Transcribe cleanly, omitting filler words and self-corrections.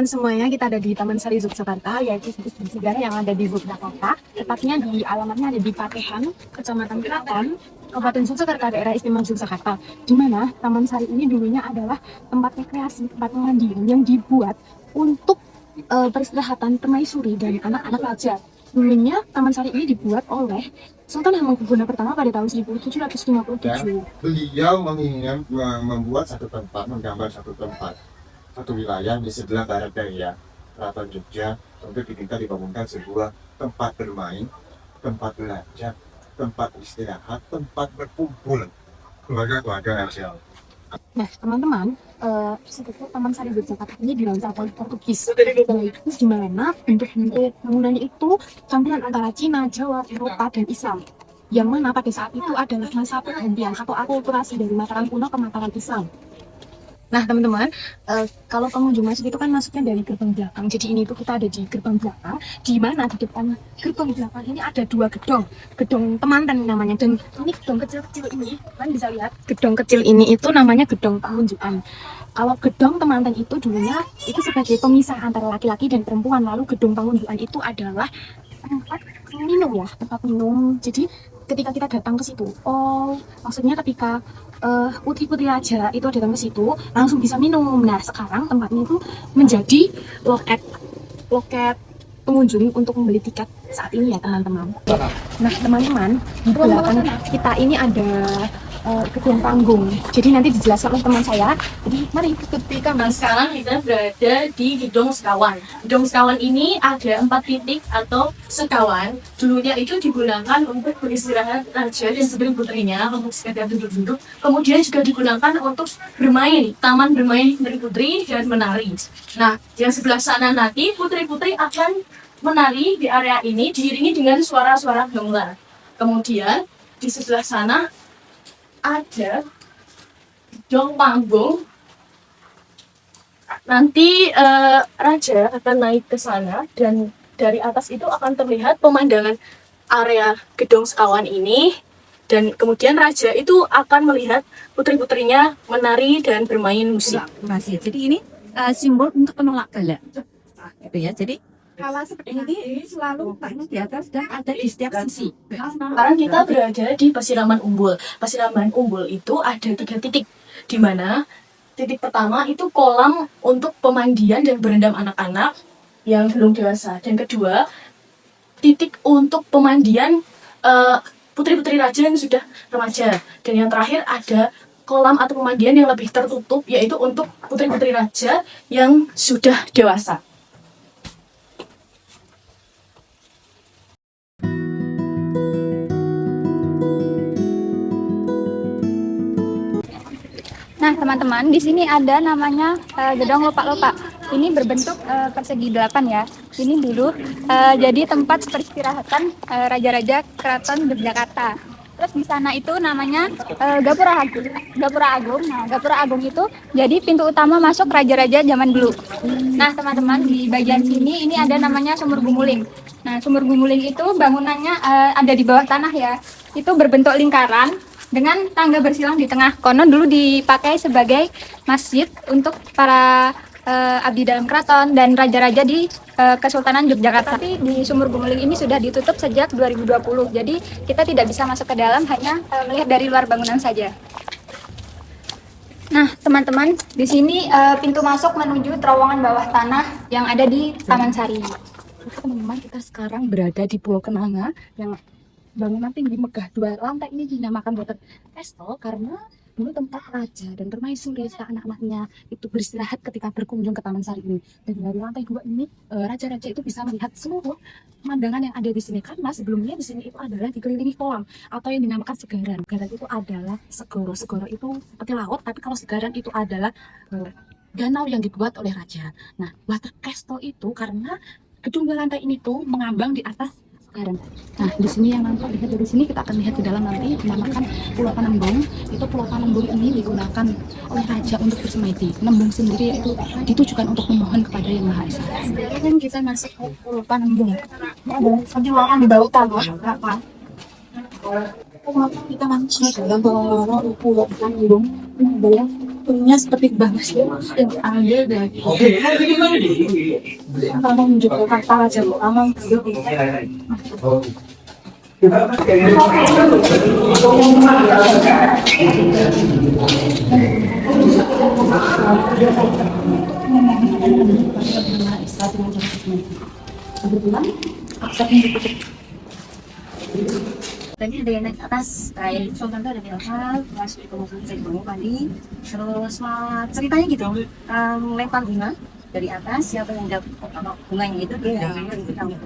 teman-teman semuanya, kita ada di Taman Sari Yogyakarta, yaitu situs bersejarah yang ada di Yogyakarta. Tepatnya di alamatnya ada di Patehan, Kecamatan Kraton, Kabupaten Yogyakarta, daerah istimewa Yogyakarta. Di mana Taman Sari ini dulunya adalah tempat rekreasi, tempat pemandian yang dibuat untuk peristirahatan permaisuri dan anak-anak raja. Dulunya Taman Sari ini dibuat oleh Sultan Hamengkubuwono pertama pada tahun 1757. Dan beliau menginginkan membuat satu tempat, menggambar satu tempat, satu wilayah di sebelah barat daya Keraton Jogja untuk diminta dibangunkan sebuah tempat bermain, tempat belajar, tempat istirahat, tempat berkumpul keluarga-keluarga nasional. Nah, teman-teman, sebetulnya Taman Sari Yogyakarta ini dirancang oleh Portugis. Yaitu di mana bentuk-bentuk bangunannya itu campuran antara Cina, Jawa, Eropa, dan Islam. Yang mana pada saat itu adalah masa pergantian atau akulturasi dari Mataram kuno ke Mataram Islam. Nah, teman-teman, kalau pengunjung masuk itu kan masuknya dari gerbang belakang. Jadi ini tuh kita ada di gerbang belakang, di mana di depan gerbang belakang ini ada dua gedung. Gedung temanten namanya, dan ini gedung kecil-kecil ini, kalian bisa lihat, gedung kecil ini itu namanya gedung pengunjungan. Kalau gedung temanten itu dulunya itu sebagai pemisah antara laki-laki dan perempuan. Lalu gedung pengunjungan itu adalah tempat minum ya, tempat minum. Jadi ketika kita datang ke situ, maksudnya ketika putri-putri raja itu datang ke situ langsung bisa minum. Nah, sekarang tempatnya itu menjadi loket pengunjung untuk membeli tiket saat ini ya, teman-teman. Nah, teman-teman, di belakang kita ini ada gedung panggung. Jadi nanti dijelaskan oleh teman saya. Jadi mari ikuti kami. Nah, sekarang kita berada di Gedung Sekawan. Gedung Sekawan ini ada 4 titik atau sekawan. Dulunya itu digunakan untuk beristirahat raja dan sebelum putrinya untuk sekedar duduk-duduk. Kemudian juga digunakan untuk bermain, taman bermain putri-putri dan menari. Nah, yang sebelah sana nanti putri-putri akan menari di area ini diiringi dengan suara-suara gamelan. Kemudian di sebelah sana ada gedung panggung. Nanti raja akan naik ke sana dan dari atas itu akan terlihat pemandangan area Gedung Sekawan ini, dan kemudian raja itu akan melihat putri-putrinya menari dan bermain musik. Jadi ini simbol untuk penolak bala, gitu ya. Jadi hal seperti ini selalu letaknya di atas dan ada di setiap sisi. Sekarang kita berada di Pasiraman Umbul. Pasiraman Umbul itu ada 3 titik, di mana titik pertama itu kolam untuk pemandian dan berendam anak-anak yang belum dewasa, dan kedua titik untuk pemandian putri-putri raja yang sudah remaja, dan yang terakhir ada kolam atau pemandian yang lebih tertutup, yaitu untuk putri-putri raja yang sudah dewasa. Nah, teman-teman, di sini ada namanya Gedung Lopak-Lopak. Ini berbentuk persegi 8 ya. Ini dulu jadi tempat peristirahatan raja-raja Keraton Yogyakarta. Terus di sana itu namanya Gapura Agung. Gapura Agung. Nah, Gapura Agung itu jadi pintu utama masuk raja-raja zaman dulu. Nah, teman-teman, di bagian sini ini ada namanya Sumur Gumuling. Nah, Sumur Gumuling itu bangunannya ada di bawah tanah ya. Itu berbentuk lingkaran dengan tangga bersilang di tengah. Konon dulu dipakai sebagai masjid untuk para abdi dalam keraton dan raja-raja di Kesultanan Yogyakarta. Tapi di Sumur Gumuling ini sudah ditutup sejak 2020. Jadi kita tidak bisa masuk ke dalam, hanya melihat dari luar bangunan saja. Nah, teman-teman, di sini pintu masuk menuju terowongan bawah tanah yang ada di Taman Sari. Teman-teman, kita sekarang berada di Pulau Kenanga yang bangunan tinggi megah 2 lantai ini dinamakan Water Castle karena dulu tempat raja dan permaisuri serta anak-anaknya itu beristirahat ketika berkunjung ke Taman Sari ini. Dan dari lantai 2 ini raja-raja itu bisa melihat seluruh pemandangan yang ada di sini, karena sebelumnya di sini itu adalah dikelilingi kolam atau yang dinamakan segaran. Segaran itu adalah segoro. Segoro itu seperti laut, tapi kalau segaran itu adalah danau yang dibuat oleh raja. Nah, Water Castle itu karena gedung 2 lantai ini tuh mengambang di atas sekarang. Nah, di sini yang nampak lihat dari sini, kita akan lihat ke dalam nanti, dinamakan Pulau Panembung. Itu Pulau Panembung ini digunakan oleh raja untuk bersemedi. Nembung sendiri itu ditujukan untuk memohon kepada Yang Maha Esa. Sekarang kita masuk ke Pulau Panembung. Ini adalah perjuangan di bawah tanah. Kenapa kita masuk ke dalam Pulau Panembung? Ini adalah Punya seperti bagus ya, yang ada dari Amang Yogyakarta aja bu, Amang Tadi ada yang naik ke atas, kayak Sultan tuh ada bilang pas di kemudian saya bangun tadi, terus ceritanya gitu, lempar bunga dari atas, siapa yang dapat bunganya itu dia yang itu kamu